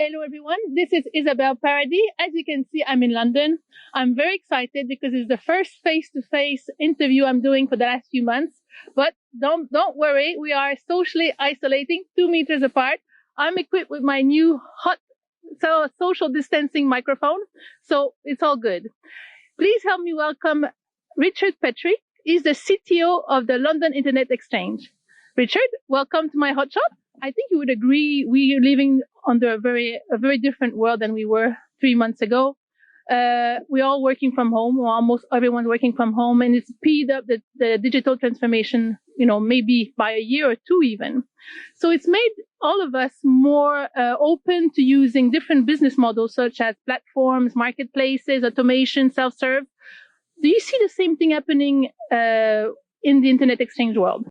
Hello everyone, this is Isabel Paradis. As you can see, I'm in London. I'm very excited because it's the first face-to-face interview I'm doing for the last few months. But don't worry, we are socially isolating 2 meters apart. I'm equipped with my new social distancing microphone, so it's all good. Please help me welcome Richard Petrie. He's the CTO of the London Internet Exchange. Richard, welcome to my HotShot. I think you would agree we are living under a very different world than we were 3 months ago. We're all working from home, or almost everyone's working from home, and it's speed up the digital transformation, maybe by a year or two even. So it's made all of us more open to using different business models such as platforms, marketplaces, automation, self-serve. Do you see the same thing happening in the Internet Exchange world?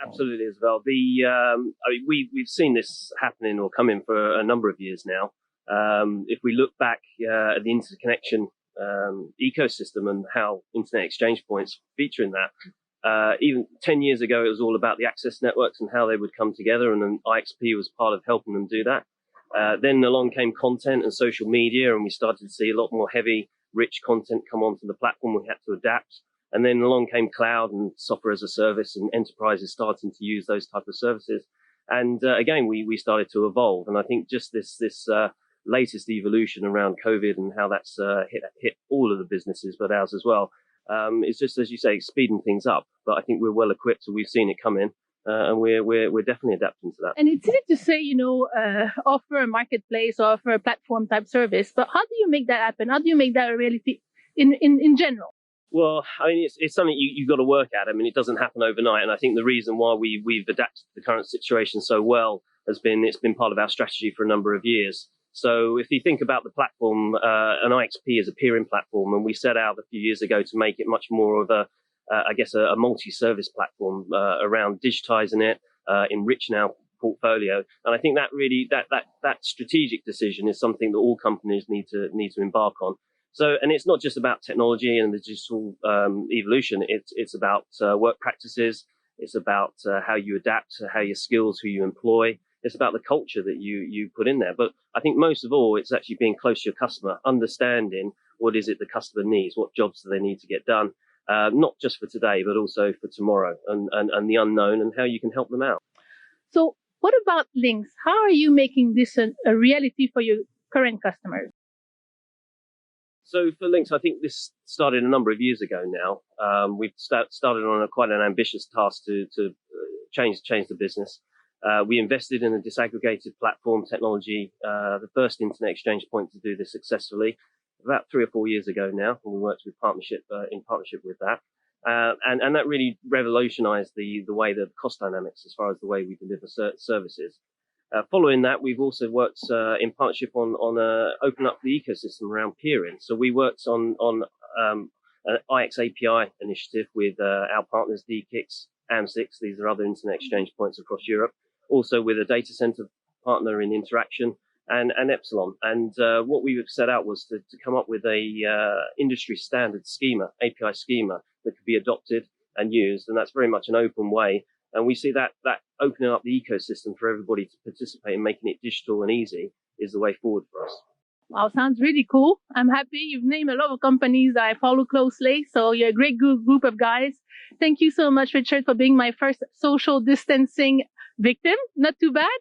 Absolutely, Isabel. We've seen this happening or coming for a number of years now. If we look back at the interconnection ecosystem and how internet exchange points feature in that, even 10 years ago, it was all about the access networks and how they would come together, and then IXP was part of helping them do that. Then along came content and social media, and we started to see a lot more heavy, rich content come onto the platform. We had to adapt. And then along came cloud and software as a service, and enterprises starting to use those type of services. And again, we started to evolve. And I think just this latest evolution around COVID and how that's hit all of the businesses, but ours as well, it's just, as you say, speeding things up. But I think we're well equipped, so we've seen it come in, and we're definitely adapting to that. And it's easy to say, offer a marketplace or offer a platform type service, but how do you make that happen? How do you make that a reality in general? Well, I mean, it's something you've got to work at. I mean, it doesn't happen overnight. And I think the reason why we've adapted to the current situation so well it's been part of our strategy for a number of years. So if you think about the platform, an IXP is a peering platform, and we set out a few years ago to make it much more of a multi-service platform around digitizing it, enriching our portfolio. And I think that really, that strategic decision is something that all companies need to embark on. So, and it's not just about technology and the digital evolution. It's about work practices. It's about how you adapt, how your skills, who you employ. It's about the culture that you put in there. But I think most of all, it's actually being close to your customer, understanding what is it the customer needs, what jobs do they need to get done, not just for today, but also for tomorrow, and the unknown, and how you can help them out. So what about Linx? How are you making this a reality for your current customers? So for Linx, I think this started a number of years ago now. We've started on quite an ambitious task to change the business. We invested in a disaggregated platform technology, the first internet exchange point to do this successfully, about 3 or 4 years ago now. And we worked with in partnership with that. And that really revolutionized the way, the cost dynamics as far as the way we deliver services. Following that, we've also worked in partnership on open up the ecosystem around peering. So we worked on an IX API initiative with our partners DE-CIX, AMS-IX. These are other internet exchange points across Europe. Also with a data center partner in Interxion and Epsilon. And what we set out was to come up with a industry standard schema, API schema that could be adopted and used. And that's very much an open way. And we see that opening up the ecosystem for everybody to participate and making it digital and easy is the way forward for us. Wow, sounds really cool. I'm happy. You've named a lot of companies that I follow closely. So you're a great group of guys. Thank you so much, Richard, for being my first social distancing victim. Not too bad.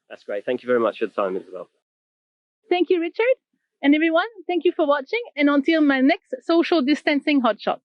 That's great. Thank you very much for the time, Isabel. Thank you, Richard. And everyone, thank you for watching. And until my next social distancing hotshot.